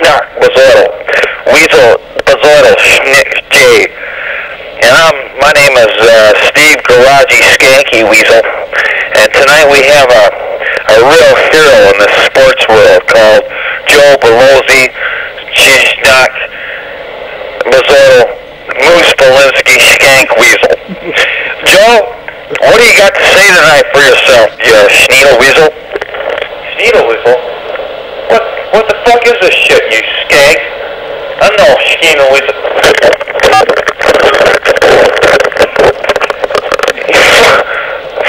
schnock, bazoidle, weasel, bazoidle, schnick, jay. And my name is Steve Garagey Skanky Weasel. And tonight we have a real hero in the sports world called Joe Belozzi, schnock, bazoidle, Moose Belinsky, Skank Weasel. Joe, what do you got to say tonight for yourself, you Schneedle Weasel? Schneedle Weasel? What the fuck is this shit, you skank? I know, Schneedle Weasel.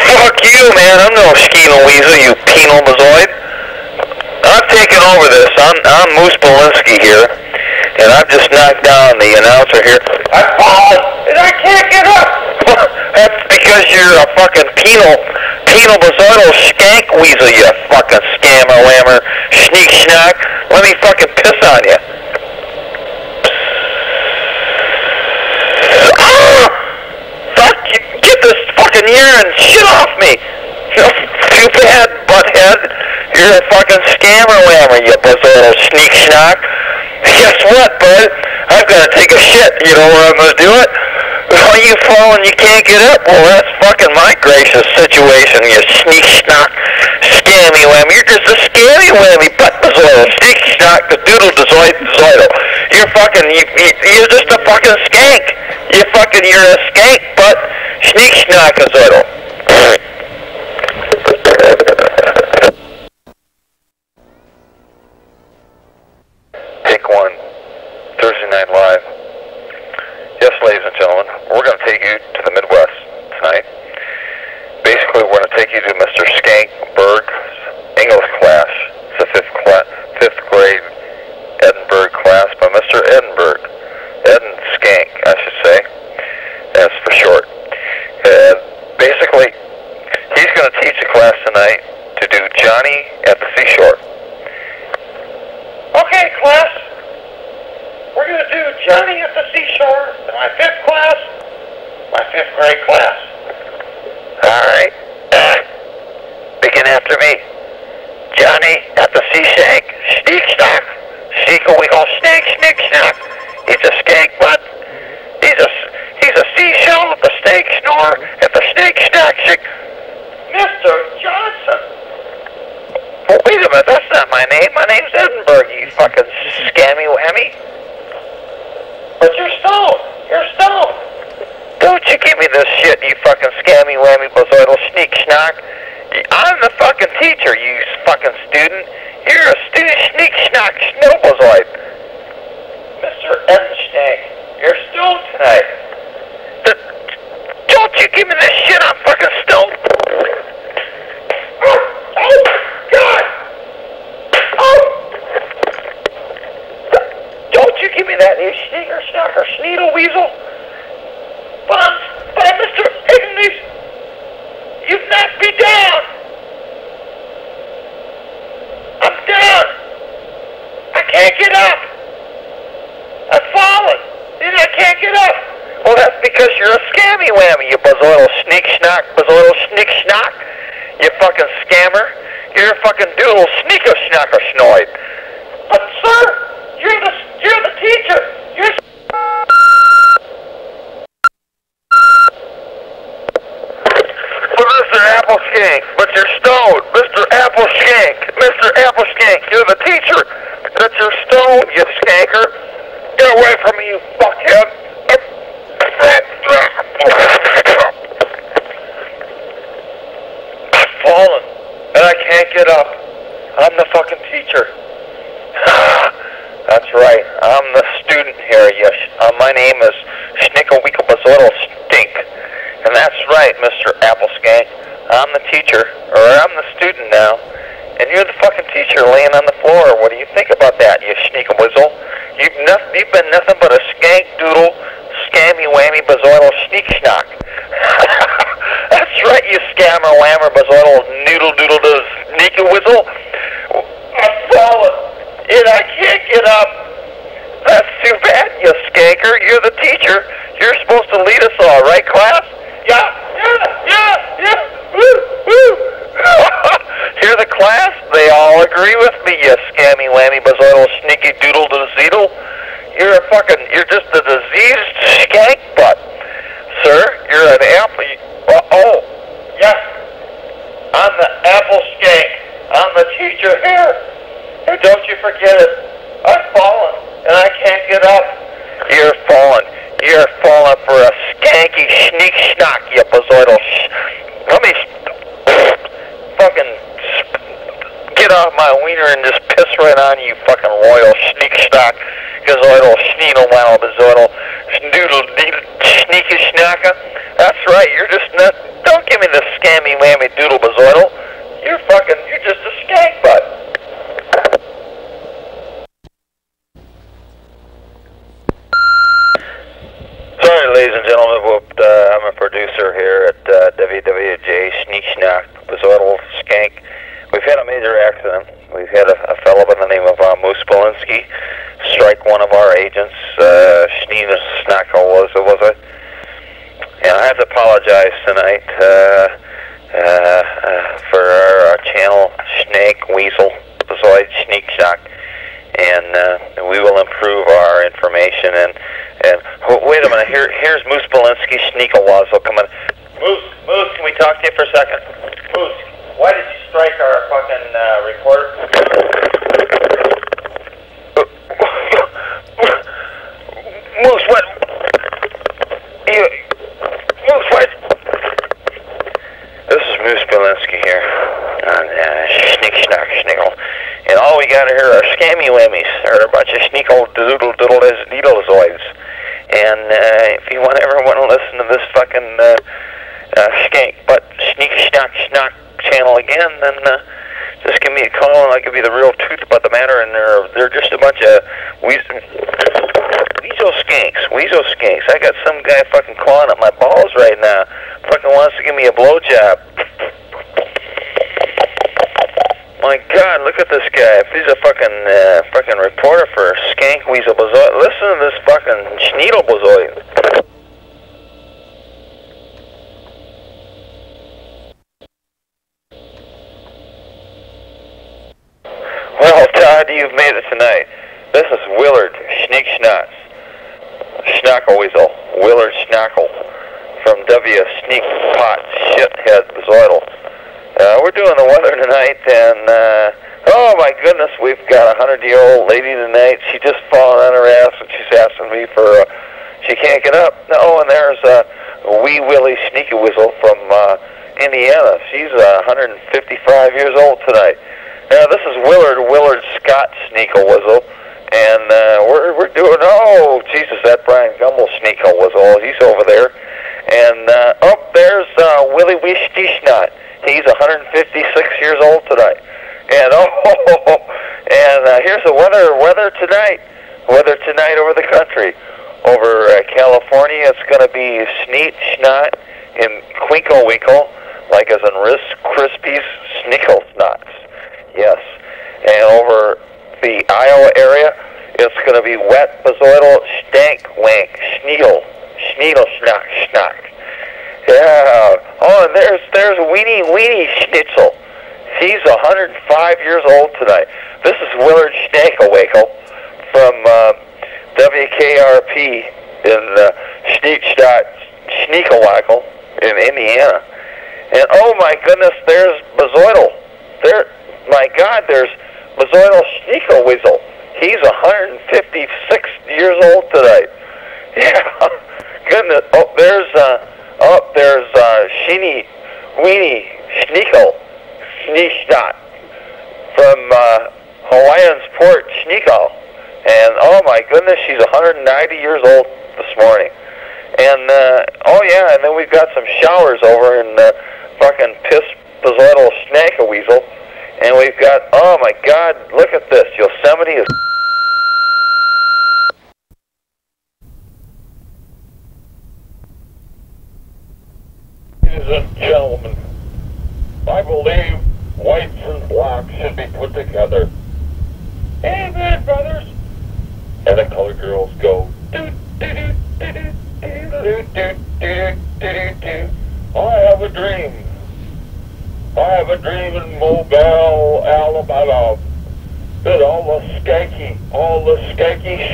Fuck you, man. I'm no Schneedle Weasel, you penal bazoid. I'm taking over this. I'm Moose Belinsky here. And I've just knocked down the announcer here. I'm falling, and I can't get up. That's because you're a fucking penal bazoidal skank weasel, you fucking scammer whammer, sneak schnock. Let me fucking piss on you. Ah! Fuck you! Get this fucking urine shit off me. Too bad, butthead. You're a fucking scammer whammer, you bazoidal sneak schnock. Guess what, bud? I've got to take a shit. You know where I'm going to do it? When you fall and you can't get up, well, that's fucking my gracious situation, you sneak schnock, scammy whammy. You're just a scammy whammy, butt bazoidle, sneak schnock, the doodle bazoidle. You're fucking, you're just a fucking skank. You're a skank, butt, sneak schnock bazoidle. Take one, Thursday Night Live. Yes, ladies and gentlemen, we're going to take you to the Midwest tonight. Basically, we're going to take you to Mr. Skankberg's English class. It's a fifth grade Edinburgh class by Mr. Edinburgh. Eden Skank, I should say. That's for short. Basically, he's going to teach a class tonight to do Johnny at the Seashore. Okay, class. We're going to do Johnny at the Seashore in my fifth class, my fifth grade class. All right. Begin after me. Johnny at the Seashank, sneak schnock, sneak-a-wiggle, snake, snick schnock. He's a skank butt. He's a seashell at the snake snore, at the snake schnock. Mr. Johnson. Well, wait a minute, that's not my name. My name's Edinburgh, you fucking scammy whammy. But you're stoned. You're stoned. Don't you give me this shit, you fucking scammy whammy bazoidal sneak schnock. I'm the fucking teacher, you fucking student. You're a student sneak schnock snowbazoid. Mr. Edenstank, you're stoned tonight. Don't you give me this shit, I'm fucking stoned. Oh, God. Oh. Don't you give me that, you sneaker, snocker, sneedle weasel. But Mr. Ignis, you've knocked me down. I'm down. I can't get up. I've fallen, and I can't get up. Well, that's because you're a scammy whammy, you bazoidal sneak schnock, bazoidal sneak schnock. You fucking scammer. You're a fucking doodle sneaker schnocker schnoid. But, sir, you're the teacher. You're... Mr. Apple Skank, but you're stoned. Mr. Apple Skank. Mr. Apple Skank, you're the teacher. But you're stoned, you skanker. Get away from me, you fuckhead. I've fallen, and I can't get up. I'm the fucking teacher. That's right. I'm the student here. Yes. My name is Schnickle-Weekle-Bazoidle Stink. And that's right, Mr. Appleskank. I'm the teacher, or I'm the student now. And you're the fucking teacher laying on the floor. What do you think about that, you sneak-a-wizzle? You've been nothing but a skank doodle, scammy whammy bazoidle sneak schnock. That's right, you scammer whammer bazoidle noodle doodle sneak-a-wizzle. I'm falling, and I can't get up. That's too bad, you skanker. You're the teacher. You're supposed to lead us all, right, class? Yeah. Woo. Hear the class? They all all agree with me, you scammy, whammy, bazoidal, sneaky doodle to the zeedle. You're just a diseased skank butt. Sir, you're an apple. Oh, yes. I'm the apple skank. I'm the teacher here. Hey, don't you forget it. I've fallen, and I can't get up. You're fallen. You're falling for a skanky sneak schnock, you bazoidal. Let me fucking get off my wiener and just piss right on you, fucking royal sneak schnock, gazoidal, sneedle, wow, bazoidal, snoodle, sneaky schnocka. That's right, you're just not, don't give me the scammy, whammy, doodle, bazoidal. You're just a skank butt. Sorry, ladies and gentlemen, I'm a producer here at WWJ Sneak Schnock, Bazoidal Skank. We've had a major accident. We've had a fellow by the name of Moose Belinsky strike one of our agents. Sneena Snacko was it? And I have to apologize tonight for our channel, Snake, Weasel, Bazoid, Sneak Schnock. And we will improve our information. And wait a minute, here's Moose Belinsky, Sneakawazzo coming. Moose, can we talk to you for a second? Moose, why did you strike our fucking reporter? Moose, what? Moose, what? This is Moose Belinsky here on Sneak Schnock Snickle. And all we got here are scammy whammies, or a bunch of sneakle doodle needlezoids. And if you ever want to listen to this fucking skank but Sneak Schnock channel again, then just give me a call and I'll give you the real truth about the matter. And they're just a bunch of weasel skanks. I got some guy fucking clawing at my balls right now. Fucking wants to give me a blowjob. My God, look at this guy. If he's a fucking reporter for Skank Weasel Bazoid, listen to this fucking Schneedle Bazoid. Well, Todd, you've made it tonight. This is Willard Sneak Schnotz. Schnockle Weasel. Willard Schnockle from W. Sneak Pot Shithead Bazoidal. We're doing the weather tonight, and oh my goodness, we've got a 100-year-old lady tonight. She just fallen on her ass, and she's asking me for. She can't get up. No, and there's Wee Willie Sneaky Whistle from Indiana. She's 155 years old tonight. This is Willard Scott Sneakle Whistle, and we're doing. Oh Jesus, that Brian Gumbel Sneakle Whistle. He's over there, and there's Willie Wee Schnot. He's 156 years old tonight. And here's the weather tonight. Weather tonight over the country. Over California, it's going to be Sneet, Schnot, and Quinkle Winkle, like as in Riss Krispies, Snickle Snots. Yes. And over the Iowa area, it's going to be wet, bazoidal, stank, wank, Schneedle, Schnock, Schnock. Yeah. Oh, and there's Weenie Schnitzel. He's 105 years old tonight. This is Willard Stankowakel from WKRP in Sneakawackle in Indiana. And oh my goodness, there's Bazoidal. My God, there's Bazoidal Sneakawizzle. He's 156 years old tonight. Yeah. Goodness. There's Sheeny Weenie Sneakle Sneeshnot from Hawaiian's Port Sneeko. And oh my goodness, she's 190 years old this morning. And and then we've got some showers over in fucking piss bazoidal Snackaweasel. And we've got, oh my God, look at this. Yosemite is. Ladies and gentlemen, I believe whites and blacks should be put together. Amen, brothers. And the colored girls go. I have a dream I have a dream in Mobile, Alabama, that all the skanky,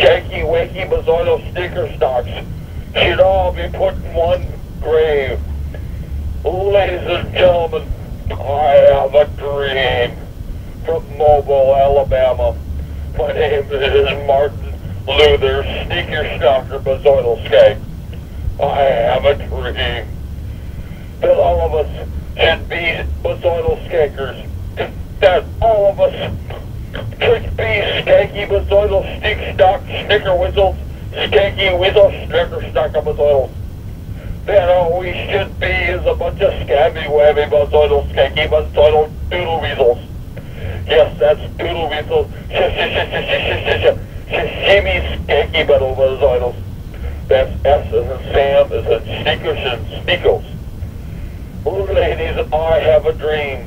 shaky, wakey, bazzoidal sneaker stocks should all be put in one grave. Ladies and gentlemen, I have a dream from Mobile, Alabama. My name is Martin Luther, sneaker stalker, bazzoidal skank. I have a dream that all of us should be bazzoidal skankers. That all of us should be skanky, bazzoidal, sneak stock, snicker whistles, skanky whizzle, snicker stock, bazzoidals. That all we should be is a bunch of scabby, wabby, bazzoidal, skanky, bazzoidal, doodle weasels. Yes, that's doodle weasels. Shimmy, skanky, bazzoidals. That's S as in Sam, as in sneakers and sneakles. Ladies, I have a dream.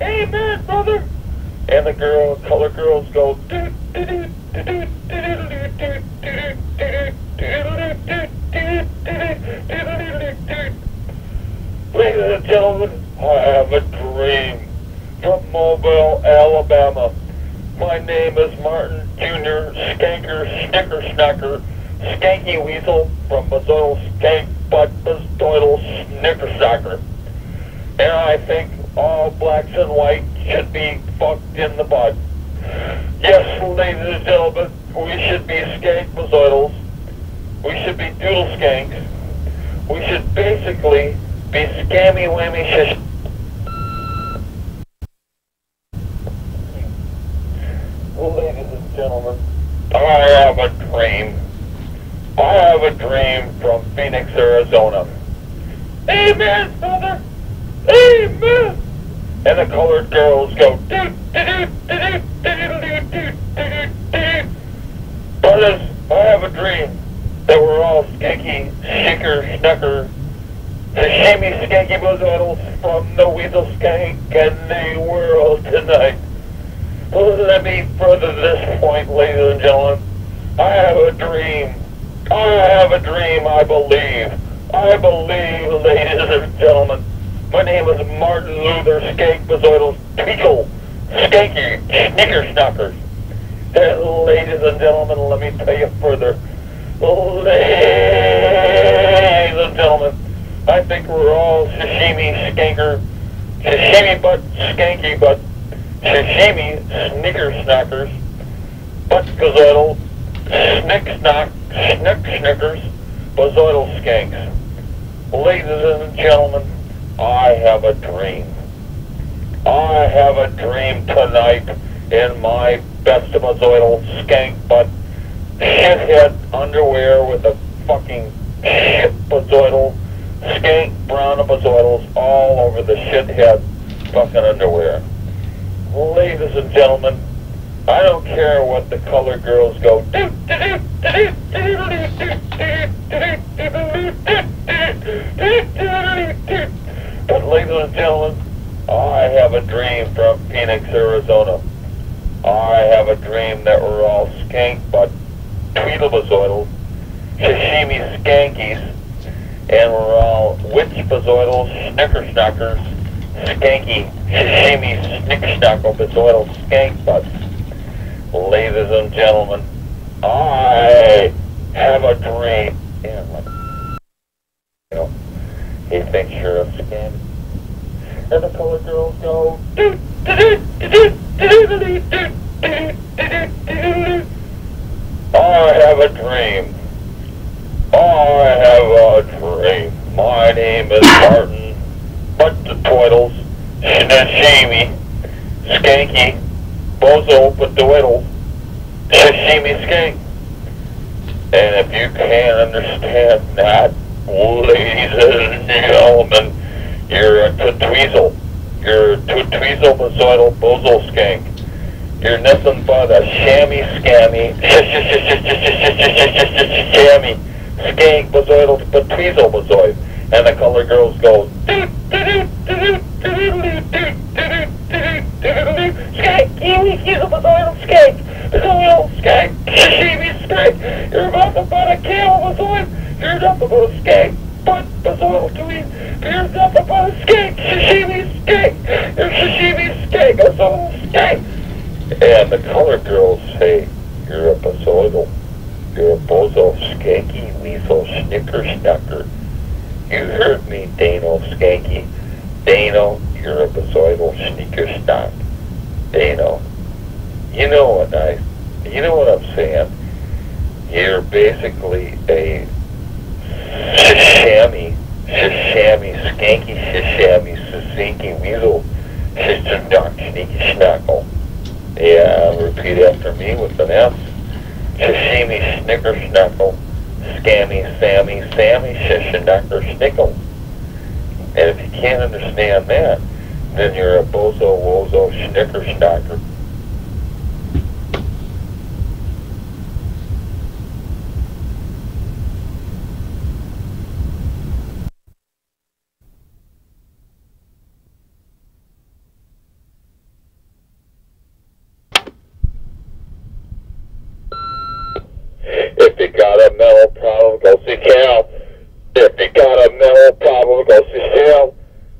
Amen, brother. And the color girls go doot doot doot doot doot doot doot doot. Ladies and gentlemen, I have a dream from Mobile, Alabama. My name is Martin Jr. Skanker, Snicker Snacker, Skanky Weasel from Bazzoidal Skank Butt Bazzoidal Snicker Snacker. And I think all blacks and white should be fucked in the butt. Yes, ladies and gentlemen, we should be skank bazzoidals. We should be doodle skanks. We should basically be scammy whammy shish. Ladies and gentlemen, I have a dream. I have a dream from Phoenix, Arizona. Amen, brother. Amen. And the colored girls go doot doot doot doot doot doot doot. Brothers, I have a dream that we're all skanky, shicker, snucker, sashimi skanky bazzoidals from the weasel skank and the world tonight. Let me further this point, ladies and gentlemen. I have a dream. I have a dream, I believe. I believe, ladies and gentlemen. My name is Martin Luther Skank Bazzoidal Tweakle Skanky Snicker Snockers. And ladies and gentlemen, let me tell you further. Ladies and gentlemen, I think we're all sashimi skanker, sashimi butt skanky butt, sashimi snicker snockers, butt bazzoidal, snickers, bazzoidal skanks. Ladies and gentlemen, I have a dream. I have a dream tonight in my best bazzoidal skank butt shithead underwear with a fucking shit bazzoidal skank brown bazzoidals all over the shithead fucking underwear. Ladies and gentlemen, I don't care what the color girls go. But ladies and gentlemen, I have a dream from Phoenix, Arizona. I have a dream that we're all skank butt tweedlebazoidals, sashimi skankies, and we're all witch bazzoidals, snickersnockers, skanky, sashimi, snickstockle bazzoidal skank butts. Ladies and gentlemen, I have a dream. He thinks you're a scam. And the color girls go doot doot doot doot doot doot. I have a dream. I have a dream. My name is Martin. Butt the Twiddles, Sashimi, Skanky, Bozo Badoidle, Sashimi Skank. And if you can't understand that, ladies and gentlemen, you're a tweezle. You're a tweezle bazzoidal bozo skank. You're nothing but a shammy scammy shammy skank bazzoidal tweezle bazzoid. And the color girls go skank, kiwi, kiwi bazzoidal skank, bazzoidal skank, sashimi skank. You're about to put a camel bazzoid. You're nothing but a skank, butt bazzoidal tweed. You're nothing but a skank, sashimi skank. And the colored girls say, you're a bazoidal. You're a bozo, skanky, weasel, snicker-snacker. You heard me, Dano, skanky. Dano, you're a bazoidal, sneaker-stock. Dano. You know what I'm saying. You're basically a shishammy, skanky, shishammy, sissinky, weasel, shish-duck, sneaky schnackle. Yeah, repeat after me with an S. Shishimi, snicker, schnackle. Scammy, Sammy, shish-knacker, snickle. And if you can't understand that, then you're a bozo, wozo, snicker, schnacker. If you got a mental problem, go see Cal. If you got a mental problem, go see Cal.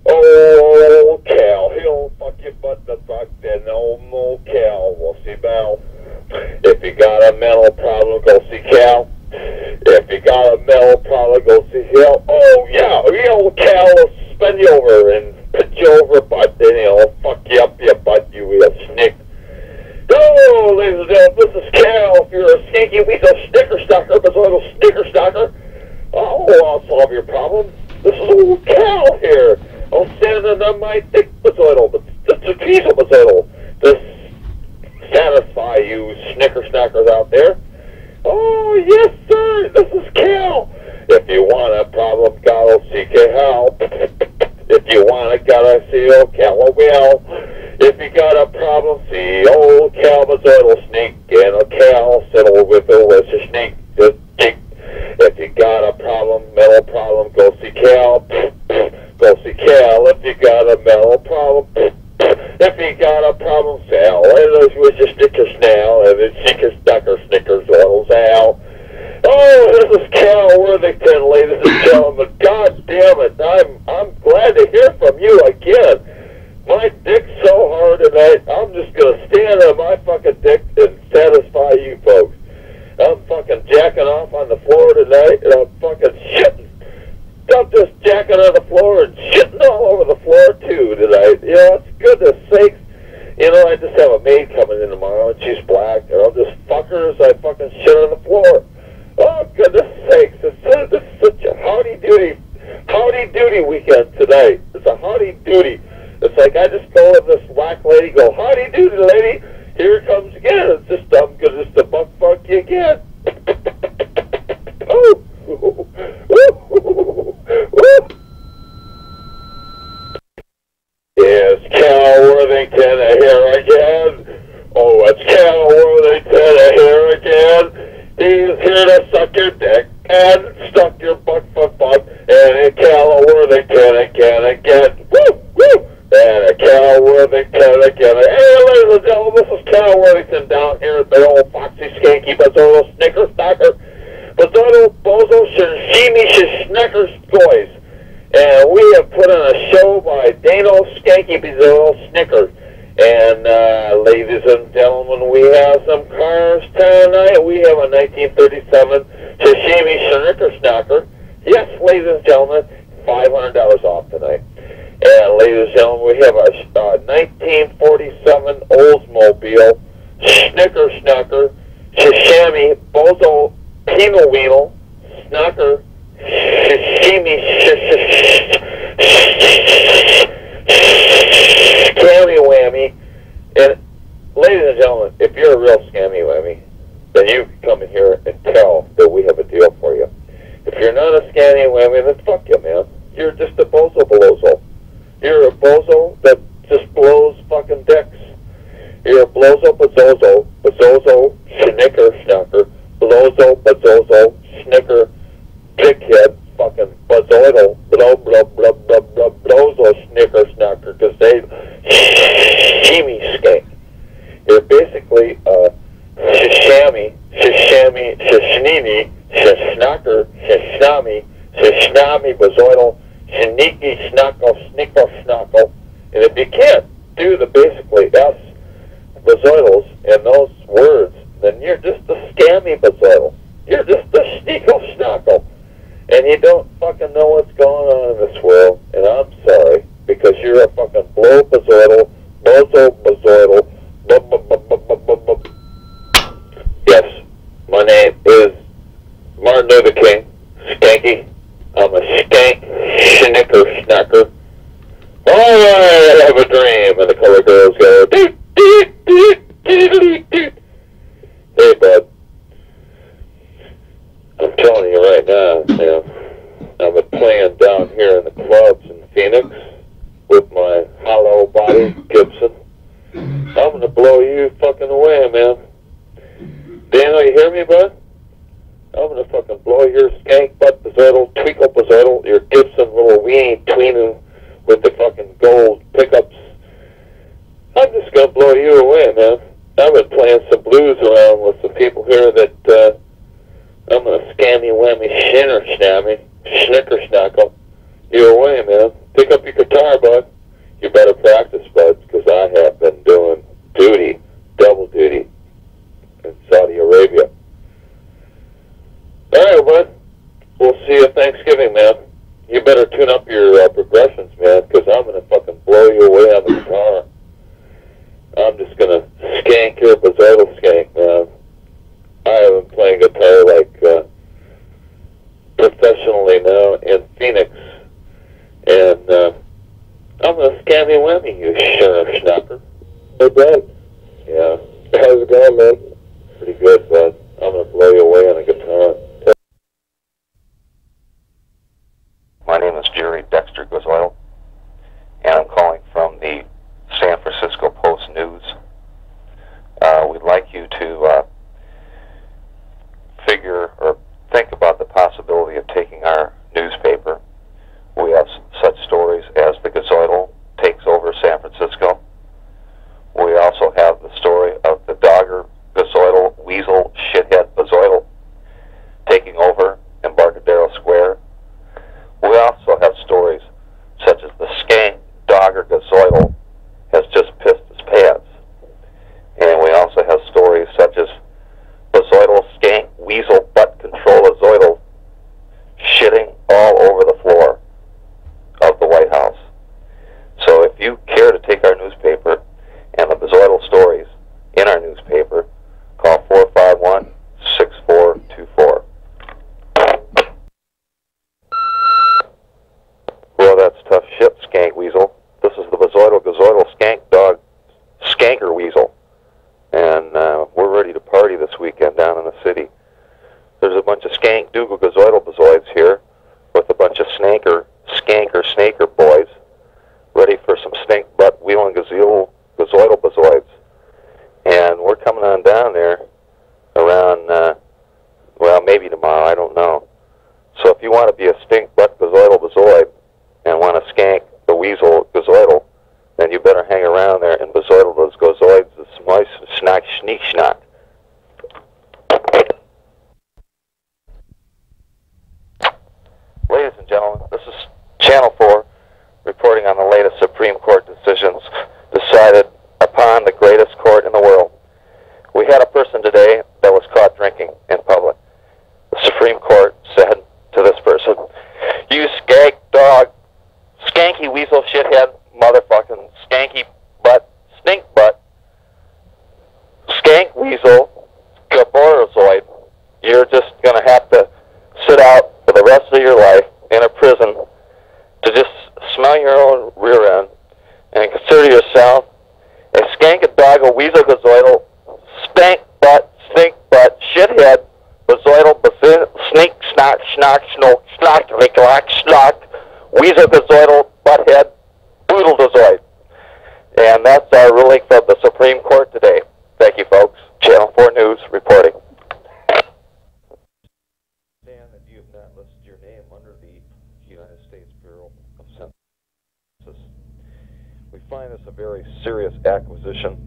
Oh, Cal, he'll fuck your butt in the fuck, then no Cal, we'll see Val. If you got a mental problem, go see Cal. If you got a mental problem, go see Cal. Oh, yeah, Cal will spin you over and put you over, but then he'll fuck you up your butt, you little snick. Oh, ladies and gentlemen, this is Cal. If you're a skanky weasel snicker-stocker, bazoidal snicker-stocker, I'll solve your problem. This is old Cal here. I'm standing on my thick bazoidal, but it's a weasel bazoidal to satisfy you snicker-snackers out there. Oh, yes, sir. This is Cal. If you want a problem, gotta seek a help. If you want it, gotta see old Cal will. If you got a problem, see old Cal bazoidal sneak, and a Cal settle with a delicious sneak. If you got a problem, mental problem, go see Cal. Go see Cal if you got a mental problem. If you got a problem, Sal. And with your stickers now, and it's snickers, oils, Al. Oh, this is Cal Worthington, ladies and gentlemen. God damn it, I'm glad to hear from you again. My dick's so hard tonight, I'm just gonna stand on my fucking dick and satisfy you folks. I'm fucking jacking off on the floor tonight, and I'm fucking shitting. I'm just jacking on the floor and shitting all over the floor too tonight. You know, it's goodness sakes. You know, I just have a maid coming in tomorrow, and she's black, and I'll just fuck her as I fucking shit on the floor. Oh, goodness sakes, it's such a howdy-doody weekend tonight. It's a howdy-doody. It's like I just go and this black lady go, howdy-doody, lady. Here it comes again. It's just, I'm gonna just buck fuck you again. Oh. Is Cal Worthington here again? Oh, it's Cal Worthington here again. He's here to suck your dick and suck your butt. And Cal Worthington again. Woo, woo. And Cal Worthington again. Hey, ladies and gentlemen, this is Cal Worthington down here at the old foxy skanky bazoidal snicker-stocker. Bazoidal bozo shishimi snickers toys. And we have put on a show by Dano Skanky Bazoidal Snickers. And ladies and gentlemen, we have some cars tonight. We have a 1937 Shishimi Snicker-Snacker. Yes, ladies and gentlemen, $500 off tonight. And ladies and gentlemen, we have a 1947 Oldsmobile Snicker-Snacker Shishami Bozo Penal Snacker Shishimi Scammy Whammy. And ladies and gentlemen, if you're a real scammy whammy, then you can come in here and tell that we have a deal for you. If you're not a scammy whammy, then fuck you, man. You're just a bozo belozo. You're a bozo that just blows fucking dicks. You're a blozo bazozo, snicker, snacker, blozo, bazozo, snicker, dickhead, fucking bazoidal, blozo, snicker, snacker, because they shimmy skank. You're basically a shishnini, shishnaka, shishnami, bazoidal, sneaky, snickle. And if you can't do the basically S bazoidals in those words, then you're just a scammy bazoidle. You're just a schneekle schnackle. And you don't fucking know what's going on in this world. And I'm sorry, because you're a fucking blow bazoidle, bozo bazoidle. Yes, my name is Martin Luther King, Skanky. I'm a skank, schnicker, snacker. Oh, I have a dream, and the color girls go, doot, doot, doot, doot, doot. Hey, bud. I'm telling you right now, I've been playing down here in the clubs in Phoenix with my hollow body Gibson. I'm gonna blow you fucking away, man. Daniel, you hear me, bud? I'm gonna fucking blow your skank butt bazoidle, tweakle bazoidle, your Gibson little weenie tweening with the fucking gold pickups. I'm just gonna blow you away, man. I've been playing some blues around with some people here that I'm gonna scammy whammy shinner snammy, schnicker schnackle you away, man. Pick up your guitar, bud. You better practice, bud, because I have been doing duty, double duty, in Saudi Arabia. All right, bud. We'll see you at Thanksgiving, man. You better tune up your progressions, man, because I'm going to fucking blow you away on the guitar. I'm just going to skank your bazoidle skank, man. I have been playing guitar like professionally now in Phoenix, and I'm going to scammy whammy you, schnacker. Hey, Brent. Yeah. How's it going, man? Pretty good, bud. I'm going to blow you away on the guitar. My name is Jerry Dexter Gazoil, and I'm calling from the San Francisco Post-News. We'd like you to figure or think about the possibility of taking our newspaper. We have such stories as the Gazoidal takes over San Francisco. We also have the story of the Dogger Gazoidal Weasel Shithead Bazoidal taking over Embarcadero Square. We also have stories such as the Skank Dogger Gazoidal has just pissed his pants. And we also have stories such as Bazoidal Skank Weasel Butt Control Azoidal shitting all over the floor of the White House. So if you care to take our newspaper and the Bazoidal stories in our newspaper, call 451-6424. Well, that's tough shit, Skank Weasel. This is the Bazoidal Gazoidal Skank Dog Skanker Weasel. And we're ready to party this weekend down in the city. There's a bunch of Skank Dougal Gazoidal Bazoids here with a bunch of Skanker Snaker boys ready for some stink butt wheeling Gazoidal Bazoids. And we're coming on down there around, well, maybe tomorrow, I don't know. So if you want to be a stink butt Gazoidal Bazoid and want to skank the Weasel Gazoidal, then you better hang around there and Bazoidal those Gazoids, the smice, snack, schneek, schnack. Ladies and gentlemen, this is Channel 4 reporting on the latest Supreme Court decisions decided upon the greatest court in the world. We had a person today that was caught drinking in public. The Supreme Court said to this person, "You skank dog, skanky weasel shithead, motherfucking skanky butt, stink butt, skank weasel, gaborozoid. You're just going to have to sit out for the rest of your life in a prison to just smell your own rear end and consider yourself a skank a dog, a weasel gazoidal, stank butt, stink butt, shithead, bazoidal, sneak, snot, schnock, schnock, schnock, lick, lock, schnock, weasel gazoidal, butthead, boodle gazoid." And that's our ruling from the Supreme Court today. Thank you, folks. Channel 4 News reporting. Understand that you have not listed your name under the United States Bureau of Census. We find this a very serious acquisition,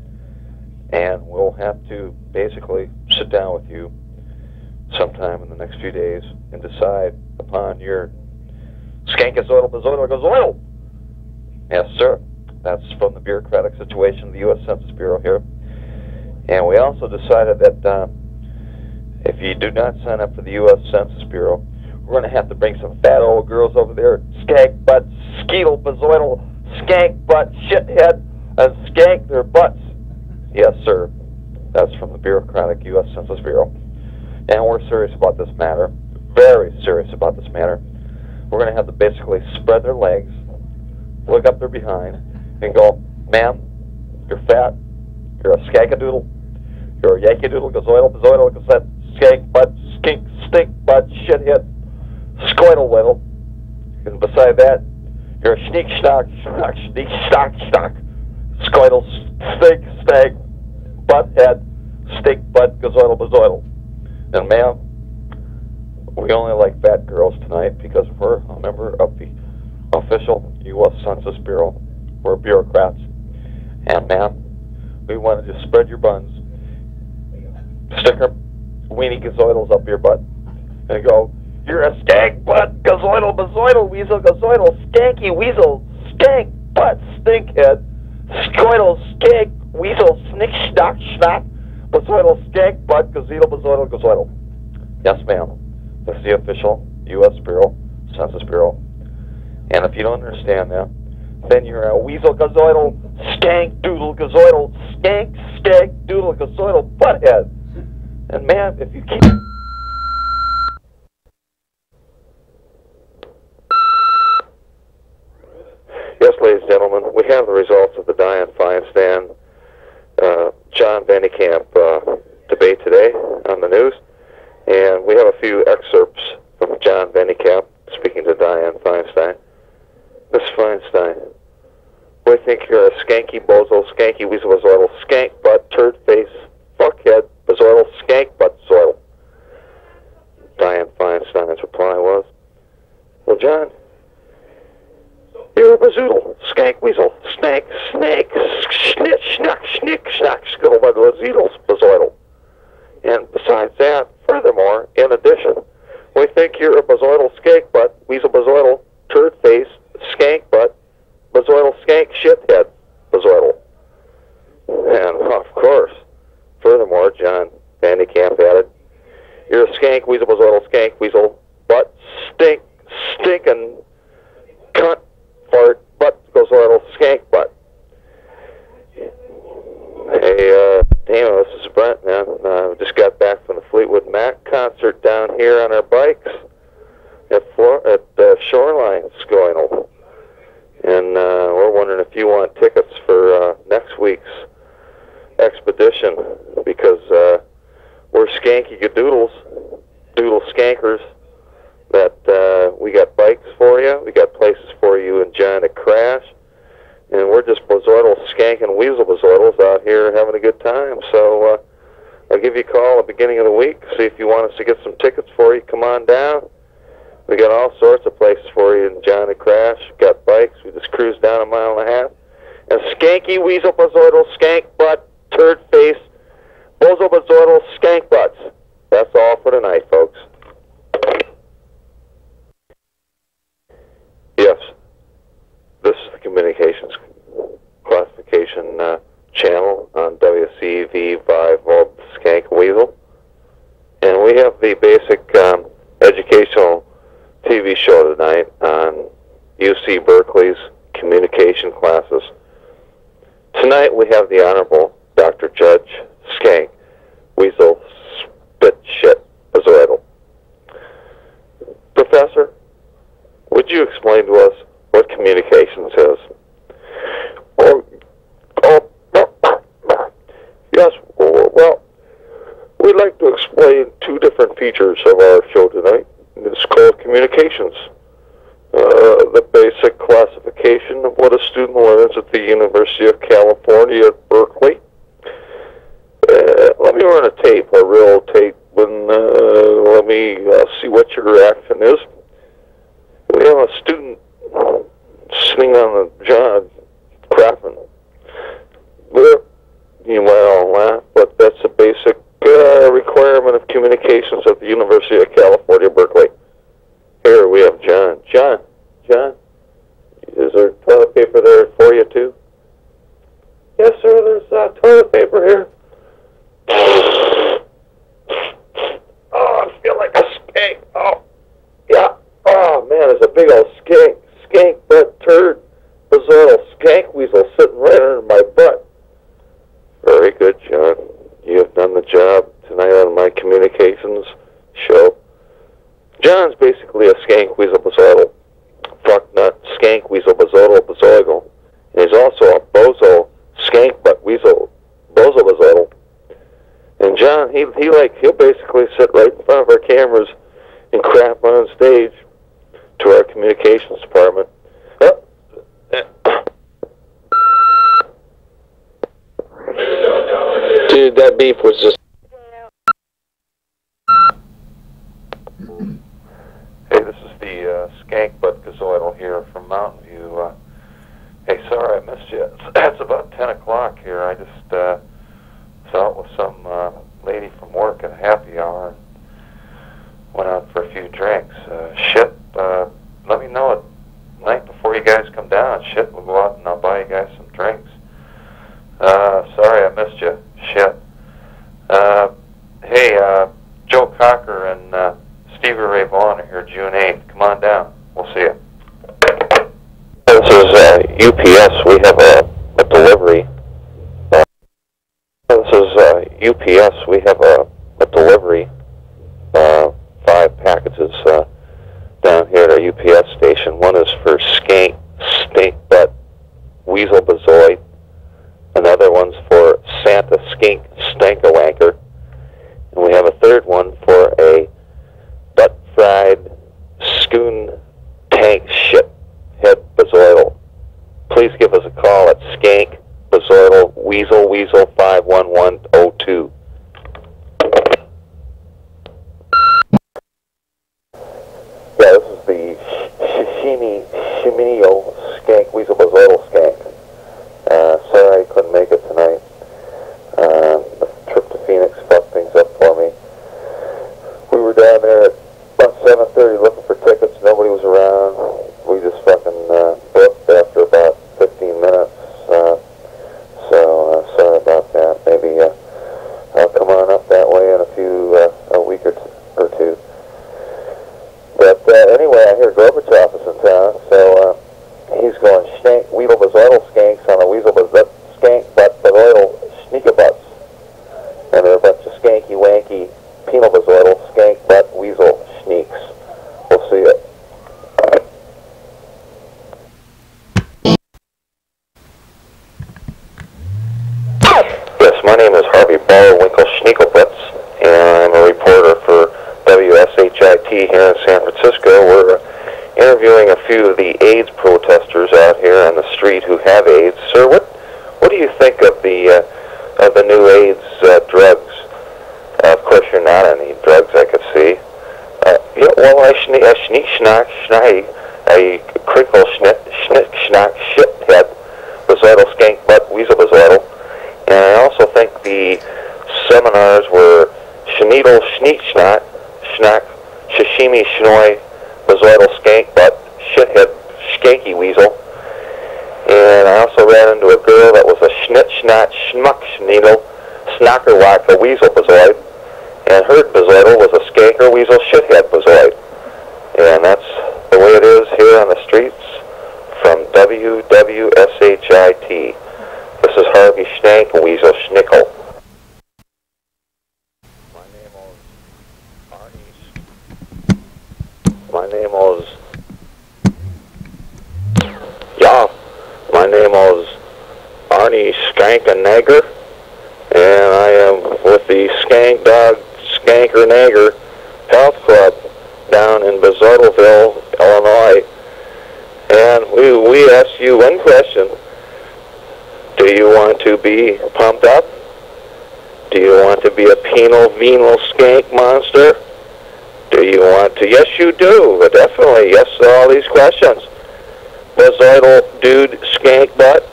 and we'll have to basically sit down with you sometime in the next few days and decide upon your skankazoidal bazoidal gazoidal. Yes, sir. That's from the bureaucratic situation of the U.S. Census Bureau here. And we also decided that if you do not sign up for the U.S. Census Bureau, we're going to have to bring some fat old girls over there, skank butt, skeetle, bazoidal, skank butt, shithead, and skank their butts. Yes, sir. That's from the bureaucratic U.S. Census Bureau. And we're serious about this matter. Very serious about this matter. We're going to have to basically spread their legs, look up their behind, and go, ma'am, you're fat, you're a skankadoodle, you're a yankadoodle, gazoidal, bazoidal, cassette, skank butt, skink, stink butt, shithead, scoidal whittle. And beside that, you're a sneak schnock, sneak stock, scoidal, stink, stag, butt head, stink butt, gazoidal, bazoidal. And ma'am, we only like fat girls tonight because we're a member of the official U.S. Census Bureau. We're bureaucrats. And ma'am, we want to just spread your buns, stick our weenie gazoidals up your butt, and go, you're a skank butt, gazoidal, bazoidal, weasel, gazoidal, skanky weasel, skank butt, stinkhead, scoidal, skank, weasel, snick, schnock, schnock, bazoidal, skank butt, gazoidal, bazoidal, gazoidal. Yes, ma'am. That's the official U.S. Bureau, Census Bureau. And if you don't understand that, then you're a weasel, gazoidal, skank, doodle, gazoidal, skank, doodle, gazoidal, butthead. And ma'am, if you keep... Yes, ladies and gentlemen, we have the results of the Dianne Feinstein, John Vandekamp debate today on the news. And we have a few excerpts from John Vandekamp speaking to Dianne Feinstein. Miss Feinstein, we think you're a skanky bozo, skanky weasel, bazoidal, skank butt, turd face, fuckhead, bazoidal, skank butt, zoidal. Dianne Feinstein's reply was, well, John, you're a bazoodle, skank weasel, snake, snitch, schnock, schnick, schnock, skittle, bazoidal. And besides that, furthermore, in addition, we think you're a bazoidal, skank butt, weasel, bazoidal, turd face, skank butt, bazoidal, skank, shithead, bazoidal. And, of course, furthermore, John Vandekamp added, you're a skank, weasel, bazoidal, skank, weasel, butt, stinkin', cunt, fart, butt, bazoidal, skank butt. Hey, Dana, this is Brent, man. We just got back from the Fleetwood Mac concert down here on our bikes at Shoreline, Scoinal. And we're wondering if you want tickets for next week's expedition, because we're skanky gadoodles, doodle skankers, that we got bikes for you, we got places for you in John to crash, and we're just bazoidal, skank, and weasel bazoidals out here having a good time. So I'll give you a call at the beginning of the week, see if you want us to get some tickets for you. Come on down. We got all sorts of places for you in John to crash. Got bikes. We just cruise down a mile and a half. And skanky, weasel, bazoidal, skank butt, turd face, bozo, bazoidal, skank butts. That's all for tonight, folks. Yes, this is the communications classification channel on WCV 5-volt Skank Weasel. And we have the basic educational TV show tonight on UC Berkeley's communication classes. Tonight we have the Honorable Dr. Judge Skank Weasel Spit Shit Bazoidal. Professor, would you explain to us what communications is? Yes, well, we'd like to explain two different features of our show tonight. It's called communications. The basic classification of what a student learns at the University of California at Berkeley. Let me run a tape, a real tape, and let me see what your reaction is. We have a student sitting on the job, crapping. You might all laugh, but that's a basic requirement of communications at the University of California, Berkeley. Here we have John. John, is there toilet paper there for you too? Yes, sir, there's toilet paper here. And John, he'll basically sit right in front of our cameras and crap on stage to our communications department. Dude, that beep was just... Hey, this is the Skank Butt Gazoidal here from Mountain View. Hey, sorry I missed you. It's about 10 o'clock here. I just was out with some lady from work at a happy hour and went out for a few drinks. Let me know at night before you guys come down. Shit, we'll go out and I'll buy you guys some drinks. Sorry I missed you. Shit. Hey, Joe Cocker and Stevie Ray Vaughan are here June 8th. Come on down. We'll see you. This is UPS. We have a delivery. This is UPS. We have a delivery. 5 packages down here at our UPS station. One is for Skank, Stink Butt, Weasel Bazoid. Another one's for Santa Skink, Stankawanker. And we have a third one for a butt fried scoon tank shit head bazoidal. Please give us a call at Skank Bazoidal Weasel 51102. Yeah, this is the Shiminio Skank Weasel Bazoidal Skank. Sorry I couldn't make it tonight. The trip to Phoenix fucked things up for me. We were down there at about 7:30 looking for tickets. Nobody was around. We just fucking booked after about 15 minutes. So sorry about that. Maybe I'll come on up that way in a week or two. But anyway, I hear Gorbachev is in town, so he's going Weasel Bazoidal Skanks on a Weasel Skank Butt Bazoidal Sneaker Butts. And they're a bunch of skanky wanky penal bazoidal Skank Butt Weasel Sneaks. We'll see you. Yes, my name is Harvey Ballwinkle Schniekelbutts, and I'm a reporter for WSHIT here in San Francisco. We're interviewing a few of the AIDS protesters out here on the street who have AIDS. Sir, what do you think of the new AIDS drugs? Of course, you're not on any drugs, I could see. Yeah, well, I schneek schnack schnai, I crinkle schnick schnack shithead bazoidal skank butt weasel bazoidal. And I also think the seminars were schneedle schneek schnack shishimi schnoi bazoidal skank butt shithead skanky weasel. And I also ran into a girl that was a schnit schnat schmuck schneedle snacker whacker weasel bazoid. And her bazoidal was a skanker weasel shithead bazoid. And that's the way it is here on the streets from WWSHIT. This is Harvey Schnack Weasel Schnickel. My name is Arnie Skankenager, and I am with the Skank Dog Skankernager Health Club down in Bazoidalville, Illinois. And we ask you one question. Do you want to be pumped up? Do you want to be a penal venal skank monster? Do you want to? Yes, you do. Definitely. Yes to all these questions. Bazoidal dude skank butt?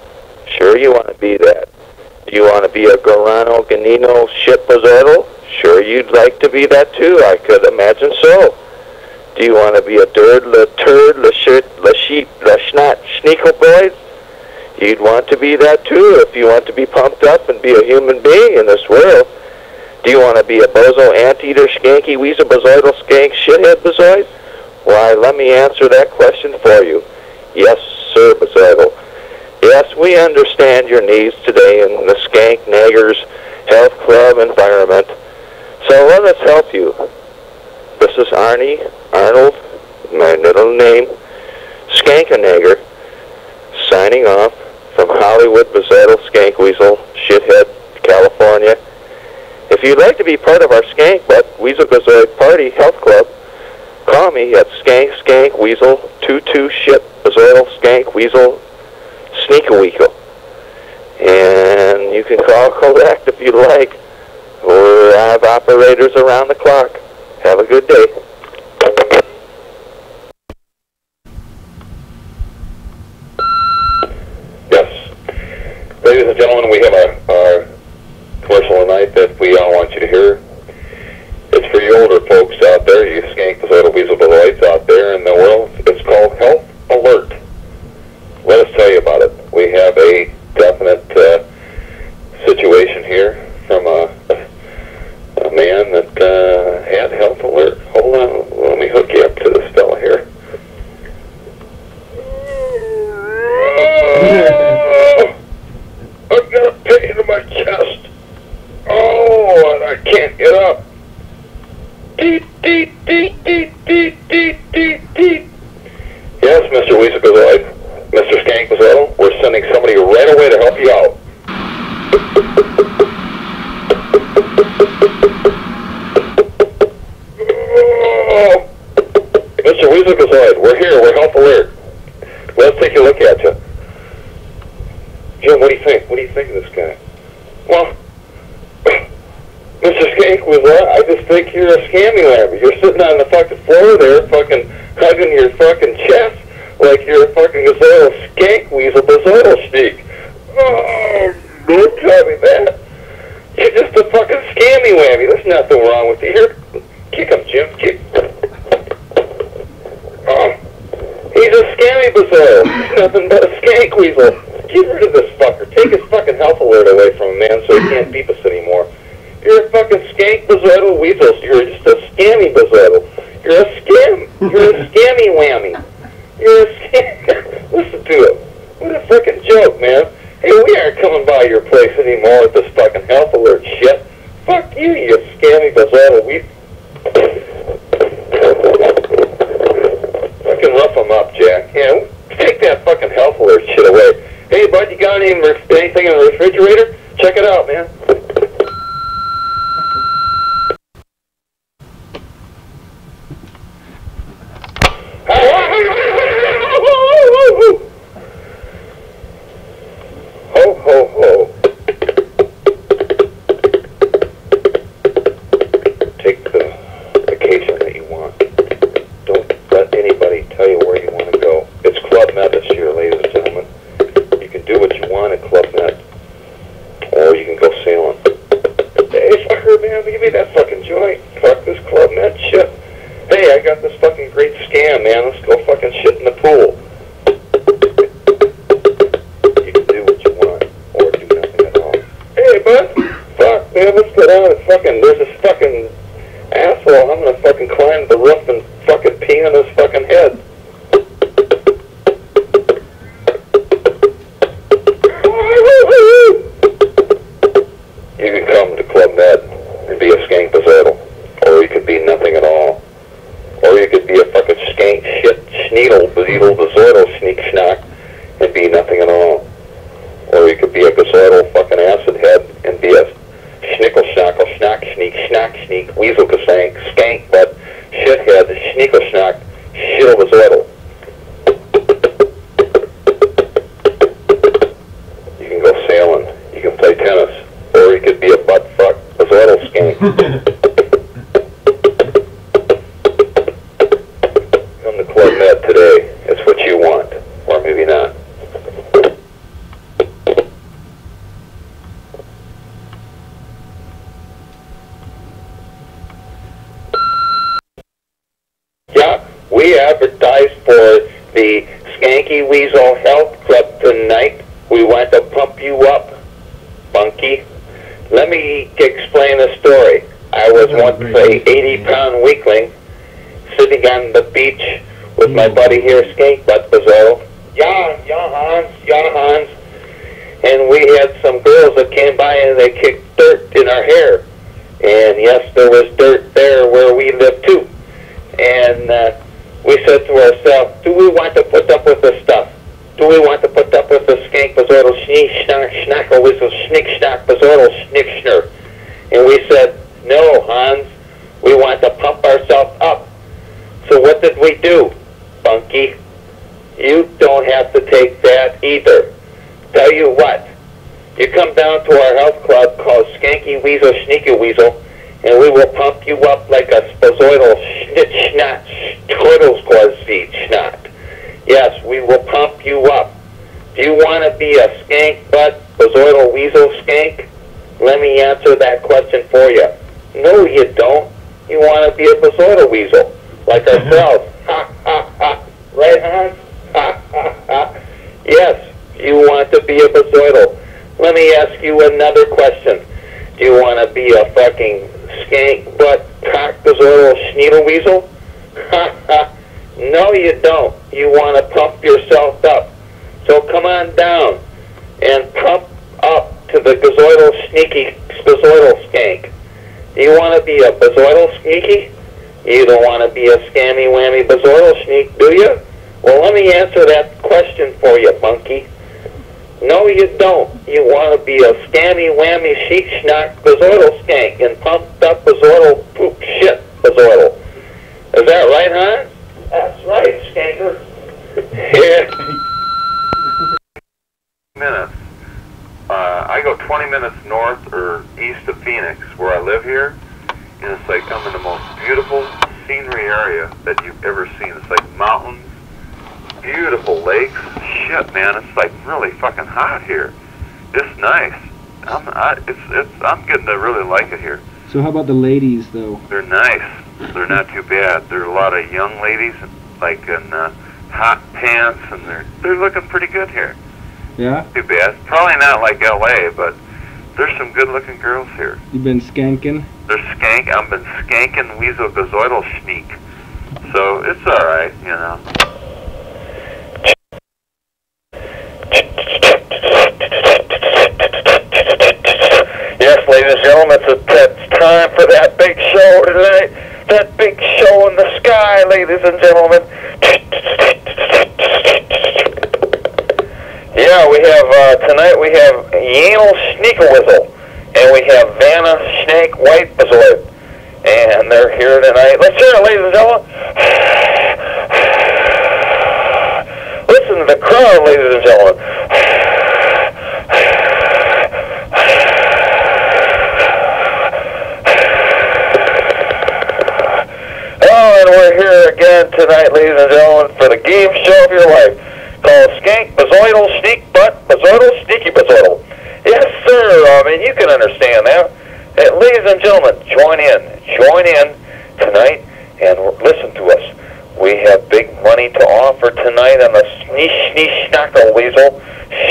Sure you want to be that. Do you want to be a Garano Ganino shit bazoidal? Sure you'd like to be that too. I could imagine so. Do you want to be a turd, la shit, la sheep, la schnat, schneekel boys? You'd want to be that too if you want to be pumped up and be a human being in this world. Do you want to be a bozo, anteater, skanky, weasel, bazoidal, skank, shithead bazoid? Why, let me answer that question for you. Yes, sir, bazoidal. Yes, we understand your needs today in the Skank Naggers Health Club environment. So let us help you. This is Arnie Arnold, my middle name, Skankenager, signing off from Hollywood, Bazoidal, Skank Weasel, Shithead, California. If you'd like to be part of our Skank Butt Weasel Gazoid Party Health Club, call me at Skank Weasel 22 Shit Bazoidal Skank Weasel Sneak-a-Weekle. And you can call collect if you'd like. Or have operators around the clock. Have a good day. Yes. Ladies and gentlemen, we have our commercial tonight that we all want you to hear. It's for you older folks out there, you skank Bazoidal Weasel Bazoids out there in the world. It's called Health Alert. Let us tell you about it. We have a definite situation here from a man that had Health Alert. Hold on, let me hook you up to this fella here. I've got a pain in my chest. Oh, and I can't get up. Deet, deet, deet, deet, deet, deet, deet, deet. Yes, Mr. Weasel Gazoid, Mr. Skank Bazoidal, we're sending somebody right away to help you out. Oh, Mr. Weasel Gazoid, we're here, we're Health Alert. Let's take a look at you. Jim, what do you think? What do you think of this guy? Well, Mr. Skank Weasel, I just think you're a scammy lamb. You're sitting on the fucking floor there, fucking hugging your fucking chest like you're a fucking Gazoidal Skank Weasel Bazoidal Sneak. Oh, don't tell me that. You're just a fucking scammy whammy. There's nothing wrong with you. Here, kick him, Jim. Kick. He's a scammy Bazoidal. He's nothing but a Skank Weasel. Get rid of this fucker. Take his fucking Health Alert away from him, man, so he can't beep us anymore. You're a fucking Skank Bazoidal Weasel. You're just a scammy Bazoidal. You're a scam. You're a scammy whammy. You're a scam. Listen to it. What a fucking joke, man. Hey, we aren't coming by your place anymore with this fucking Health Alert shit. Fuck you, you scammy Bazoidal Weasel. Fucking rough him up, Jack. Yeah, take that fucking Health Alert shit away. Hey, bud, you got anything in the refrigerator? Check it out, man. Ho, ho, ho. Take the vacation that you want. Don't let anybody tell you where you want to go. It's Club Med this year, ladies and gentlemen. You can do what you want at Club Med, or you can go sailing. Hey, fucker, man, give me that fucking joint. Fuck this Club Med shit. Hey, I got this fucking great scam, man. Let's go fucking shit in the pool. You can do what you want, or do nothing at all. Hey, bud. Fuck, man, let's get on it. Fucking, there's this fucking asshole. I'm gonna fucking climb the roof and fucking pee on his fucking head. You can come to Club Med and be a Skank Bazoidal, or you could be nothing at all. Or you could be a fucking skank shit sneedle bazoidal sneak schnock and be nothing at all. Or you could be a gazoidal fucking acid head and be a schnickle schnockle schnock sneak weasel kasank skank butt shithead schnickle schnock shittle bazoidal. You can go sailing. You can play tennis. Or you could be a butt fuck bazoidal skank. Club Med today. It's what you want, or maybe not. Yeah, we advertised for the Skanky Weasel Health Club tonight. We want to pump you up, Bunky. Let me explain the story. I was once a 80-pound weakling sitting on the beach with my buddy here, Skank Butt Bazoidal. Yeah, Hans. And we had some girls that came by and they kicked dirt in our hair. And yes, there was dirt there where we live too. And we said to ourselves, do we want to put up with this stuff? Do we want to put up with the Skank Bazoidal Sneak Schnock Schnackle Whistle Snick Schnock Bazoidal Snick Schnur? And we said, no, Hans, we want to pump ourselves up. So what did we do, Bunky? You don't have to take that either. Tell you what, you come down to our health club called Skanky Weasel Sneaky Weasel, and we will pump you up like a spazoidal snitch snot, turtle's claws feet snot. Yes, we will pump you up. Do you want to be a skank butt, spazoidal weasel skank? Let me answer that question for you. No, you don't. You want to be a spazoidal weasel, like ourselves. Ha, ha, ha. Right, Hans? Ha, ha, ha. Yes, you want to be a spazoidal. Let me ask you another question. Do you want to be a fucking skank butt, cock spazoidal schneedle weasel? Ha, ha. No, you don't. You want to pump yourself up. So come on down and pump up to the gazoidal sneaky spazoidal skank. Do you want to be a bazoidal sneaky? You don't want to be a scammy whammy bazoidal sneak, do you? Well, let me answer that question for you, monkey. No, you don't. You want to be a scammy whammy sheet schnock bazoidal skank and pumped up bazoidal poop shit bazoidal. Is that right, huh? That's right, skanker. Yeah. Minutes. I go 20 minutes north or east of Phoenix, where I live here, and it's like I'm in the most beautiful scenery area that you've ever seen. It's like mountains, beautiful lakes. Shit, man, it's like really fucking hot here. It's nice. I'm getting to really like it here. So how about the ladies, though? They're nice. They're not too bad. There are a lot of young ladies, like in hot pants, and they're looking pretty good here. Yeah? Too bad. Probably not like L.A., but there's some good-looking girls here. You've been skanking? I've been skanking weasel gazoidal sneak. So it's all right, you know. Yes, ladies and gentlemen, it's time for that big show tonight. That big show in the sky, ladies and gentlemen. Yeah, we have, tonight we have Yanel Sneakerwizzle, and we have Vanna Snake White Bazoid. And they're here tonight. Let's hear it, ladies and gentlemen. Listen to the crowd, ladies and gentlemen. Oh, and we're here again tonight, ladies and gentlemen, for the game show of your life, called Skank Bazoidal Sneak Butt Bazoidal Sneaky Bazoidal. Yes, sir. I mean, you can understand that. Ladies and gentlemen, join in tonight and listen to us. We have big money to offer tonight on the Schnackle Weasel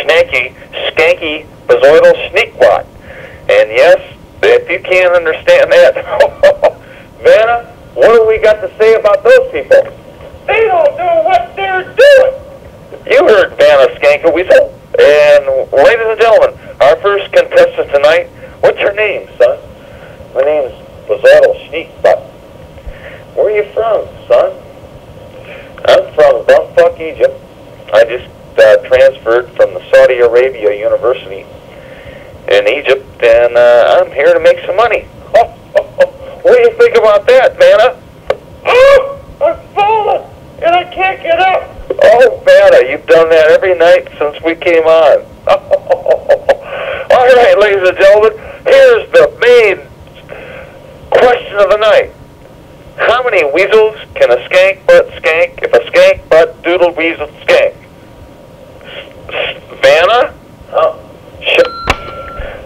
Snaky Skanky Bazoidal Sneak Bot. And yes, if you can't understand that, Vanna, what do we got to say about those people? They don't know what they're doing. You heard Vanna Skanker Weasel. And ladies and gentlemen, our first contestant tonight, what's your name, son? My name's Bazoidal Sneak Butt. Where are you from, son? I'm from bumfuck Egypt. I just transferred from the Saudi Arabia University in Egypt, and I'm here to make some money. What do you think about that, Vanna? Oh, I'm falling, and I can't get up. Oh, Vanna, you've done that every night since we came on. All right, ladies and gentlemen, here's the main question of the night. How many weasels can a skank butt skank if a skank butt doodle weasel skank? Vanna? Oh, shit.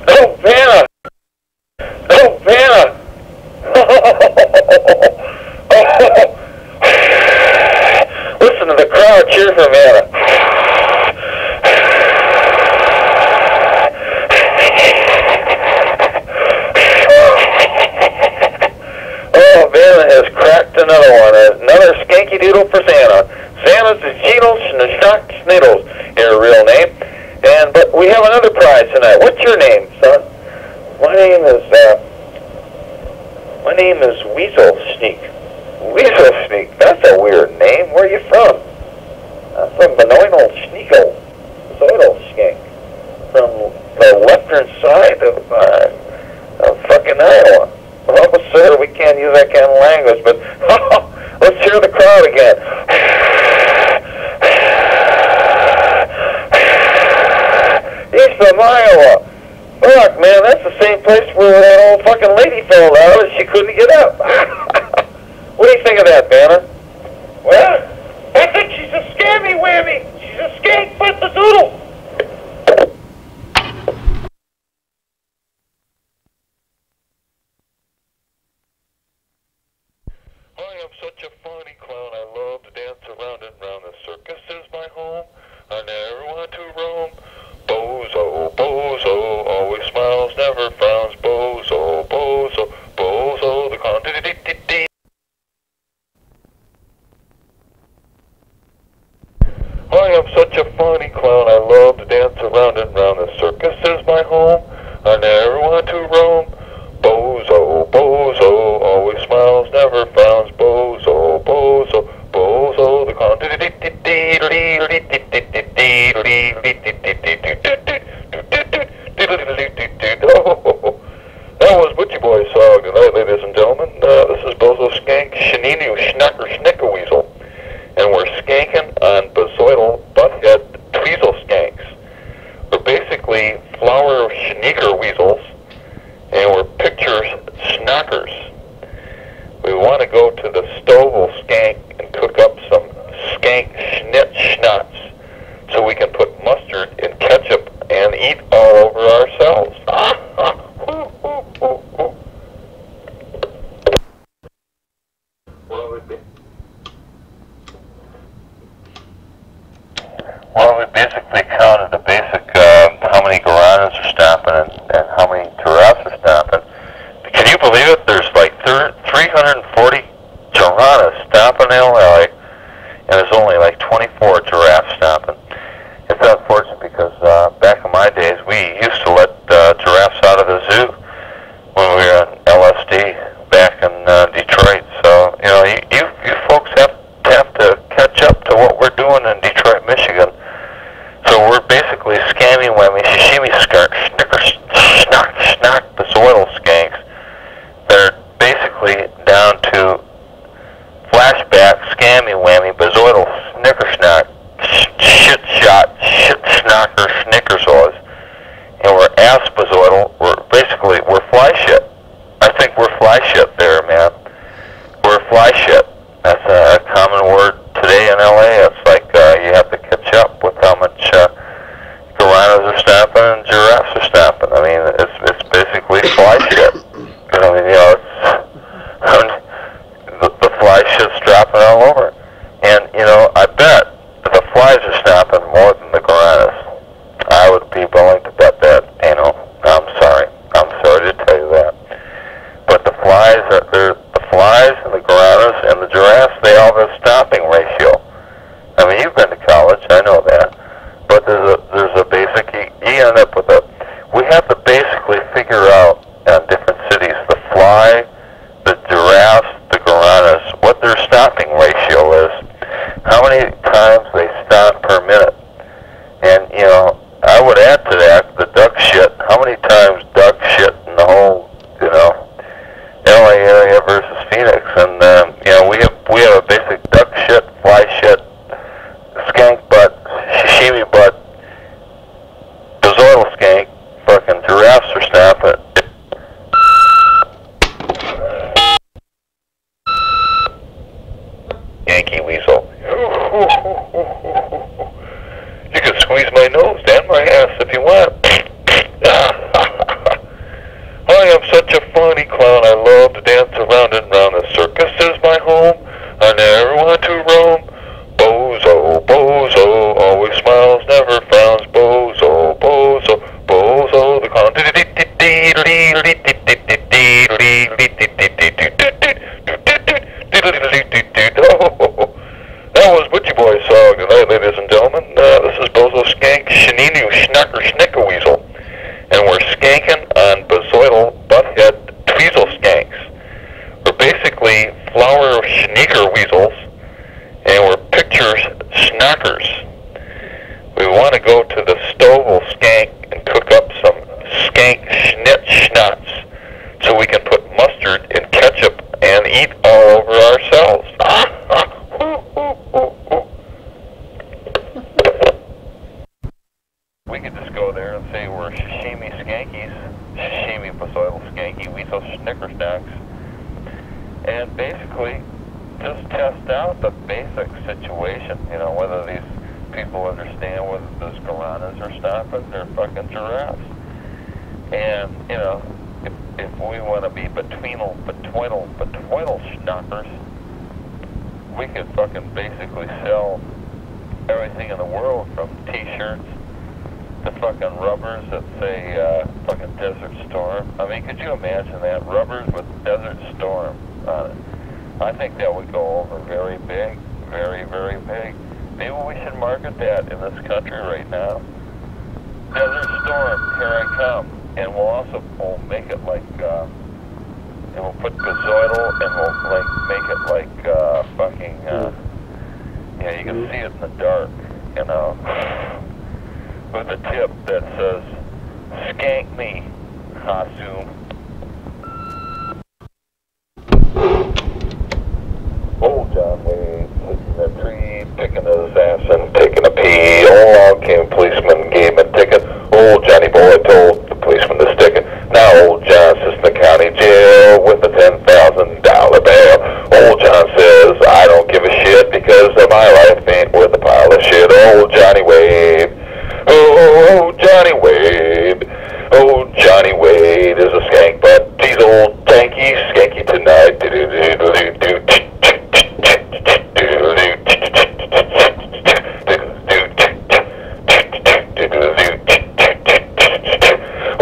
No, Vanna! No, Vanna! Listen to the crowd cheer for Vanna. Oh, Vanna has cracked another one. Another skanky doodle for Santa. Santa's the Cheetos and the Shock Sniddles, your real name. But we have another prize tonight. What's your name, son? My name is Weasel Sneak. Weasel Sneak? That's a weird name. Where are you from? I'm from Benoinal Sneeko. Zoidal Skink. From the western side of fucking fucking Iowa. Well, sir, we can't use that kind of language, but let's hear the crowd again. He's from Iowa. Look, man, that's the same place where that old fucking lady fell out and she couldn't get up. What do you think of that, Banner? Well, I think she's a scammy whammy. She's a skank with the doodle. I am such a funny clown. I love to dance around and round. The circus is my home. I never want to roam. Bozo, bozo, always smiles, never frowns. Bozo, bozo, bozo, the clown. I am such a funny clown. I love to dance around and round. The circus is my home. I never want to roam. Bozo, bozo, always smiles, never frowns. Bozo, bozo, bozo, the clown. That was Butchie Boy's song tonight, ladies and gentlemen. This is Bozo Skank Sheninu Schnacker Schnickerweasel, and we're skanking on bazoidal butthead tweezel skanks. We're basically flower schneeker weasels, and we're picture schnackers. We want to go to the Stovel skank and cook up some skank schnitz-schnatz so we can put mustard and ketchup and eat all over ourselves. Well, we basically counted the basic how many piranhas are stopping and how many giraffes are stopping. Can you believe it? There's like 340 piranhas stopping in LA, and there's only like 24 giraffes stopping. It's unfortunate because back in my days, we used to let giraffes out of the zoo when we were on LSD back in Detroit. So, you know, you folks have to catch up to what we're doing in Detroit, Michigan. So we're basically scammy whammy, shishimi skirt, schnock, bazoidal skanks that are basically down to flashback, scammy whammy, bazoidal snickerschnock, shit shot, shit schnocker, snickersaws, and we're ass bazoidal. We're fly shit. I think we're fly shit there, man. We're fly shit. That's a common word today in LA. It's like you have to catch up with how much piranhas are stopping and giraffes are stopping. I mean, it's basically fly shit. I mean, you know, the fly shit's dropping all over. And, you know, I bet the flies are stopping more than the piranhas. I would be willing to bet that, you know. I'm sorry to tell you that. But the flies and the piranhas and the giraffes, they all have a stopping ratio. I mean, you've been to college, I know that. But there's a basic, you end up with we have to basically figure out in different cities, the fly, the giraffes, the piranhas, what their stopping ratio is. How many times they stop per minute. And, you know, I would add to that the duck shit. How many times duck shit in the whole, you know, LA area versus Phoenix? And, you know, we have a basic duck shit, fly shit, skank butt, sashimi butt, bazoidal skank, fucking giraffes are stopping. Yankee weasel. You can squeeze my nose and my ass if you want. I am such a funny clown. I love to dance around and round. The circus is my home. I never want to roam. Bozo, bozo, always smiles, never frowns. Bozo, bozo, bozo, the clown. That was Butchie Boy's song tonight, ladies and gentlemen. This is Bozo Skank Sheninu Schnacker Schnickerweasel, and we're skanking on bazoidal butthead tweezel skanks. We're basically flower schneeker weasels, and we're picture schnackers. We want to go to the Stovel skank and cook up some skank schnitz-schnatz so we can and basically just test out the basic situation, you know, whether these people understand whether those piranhas are stopping their fucking giraffes. And, you know, if we want to be betweenal schnockers, we could fucking basically sell everything in the world from t-shirts to fucking rubbers that say fucking Desert Storm. I mean, could you imagine that? Rubbers with Desert Storm on it. I think that would go over very big, very, very big. Maybe we should market that in this country right now. Desert Storm, here I come. And we'll make it like, and we'll put gazoidal, and we'll like make it like fucking, yeah, you can see it in the dark, you know, with a tip that says, "Skank me, Hasum." Old John Wayne sitting in a tree, picking his ass and taking a pee. Along came a policeman and gave him a ticket. Old Johnny Boy told the policeman to stick it. Now old John sits in the county jail with a $10,000 bail. Old John says, I don't give a shit because my life ain't worth a pile of shit. Old Johnny Wade. Oh, Johnny Wade. Oh, Johnny Wade is a skank, but he's old tanky, skanky tonight.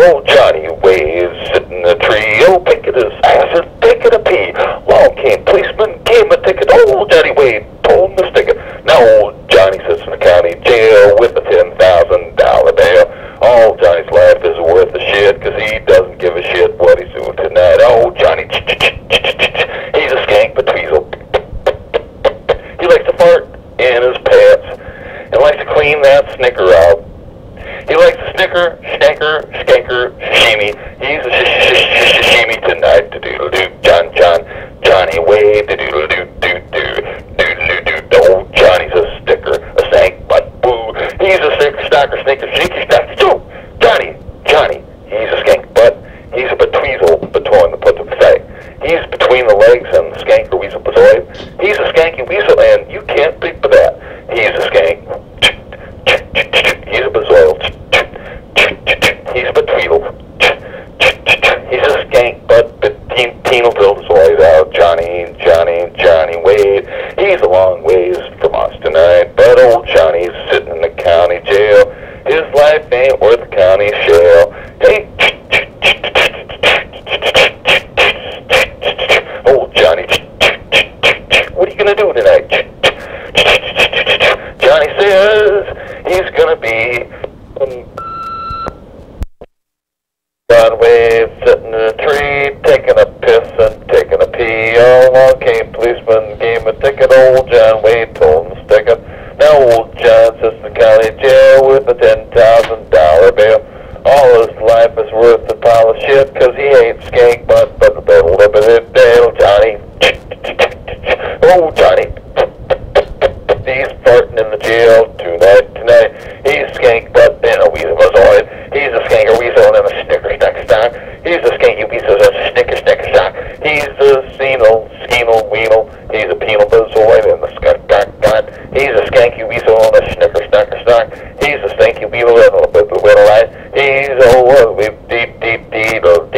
Oh, Johnny Wade's sitting in a tree, oh, picking his ass and taking a pee. Long came policeman, gave him a ticket. Oh, Johnny Wade told him to stick it. Now old Johnny sits in the county jail with a $10,000 bail. All Johnny's life is worth a shit because he doesn't give a shit what he's doing tonight. Oh, Johnny, he's a skank but tweezle. He likes to fart in his pants and likes to clean that snicker out. He likes to snicker, skanker, sashimi. He's a sashimi tonight. Johnny Wade. Oh, Johnny's a sticker, a stank butt boo. He's a snicker, sneaky snacky. Johnny, he's a skank butt. He's a betweezle between the put to say. He's between the legs and the skanker weasel bezoid. He's a skanky weasel, and you can't beat for that. He's a skank. He's a bezoil. He's a betweedle. He's a skank, but penal pills laid out. Johnny Wade. He's a long ways from us tonight, but old Johnny's sitting in the county jail. His life ain't worth a county shell. Hey, old Johnny, what are you gonna do tonight? Johnny says he's gonna be John Wade sitting in a tree, taking a piss and taking a pee. Along came policeman, gave him a ticket. Old John Wade told him to stick it. Now old John sits in the county jail with a $10,000 bail. All his life is worth a pile of shit because he ain't skank but the little dale Johnny. Oh, Johnny. He's farting in the jail tonight. He's skank butt and a weasel bezoid. He's a skanker weasel and a snicker stock. He's a skanky weasel and a snicker stock. He's a skenal weasel. He's a penal bezoid and a skunk god. He's a skanky weasel and a snicker stock. He's a stanky weasel and a little light. He's a deedle.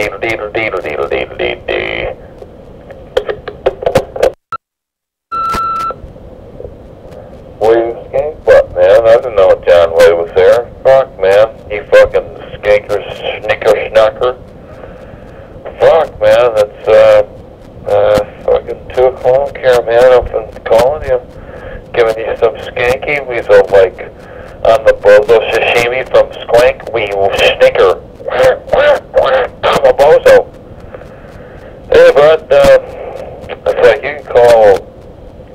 Wade skank butt, man. I didn't know John Wade was there. Fuck, man. He fucking skanker, snicker. Fuck, man. It's, fucking 2 o'clock here, man. I've been calling you, giving you some skanky weasel, like, on the bozo sashimi from Squank Weasel Snicker. I'm a bozo. Hey, Brent, it's like you can call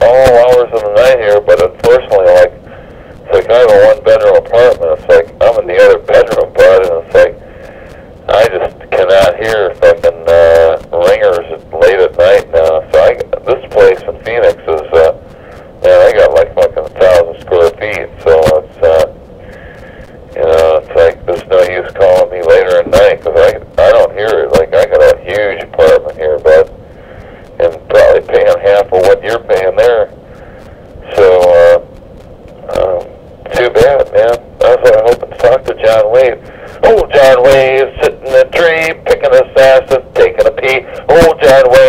all hours of the night here, but unfortunately, like, it's like I have a 1-bedroom apartment. It's like I'm in the other bedroom, bud, and it's like I just cannot hear fucking ringers late at night now. So this place in Phoenix is, man, I got like fucking 1,000 square feet, so it's, you know, it's like there's no use calling me later at night because I don't hear it. Like I got a huge apartment here, bud, and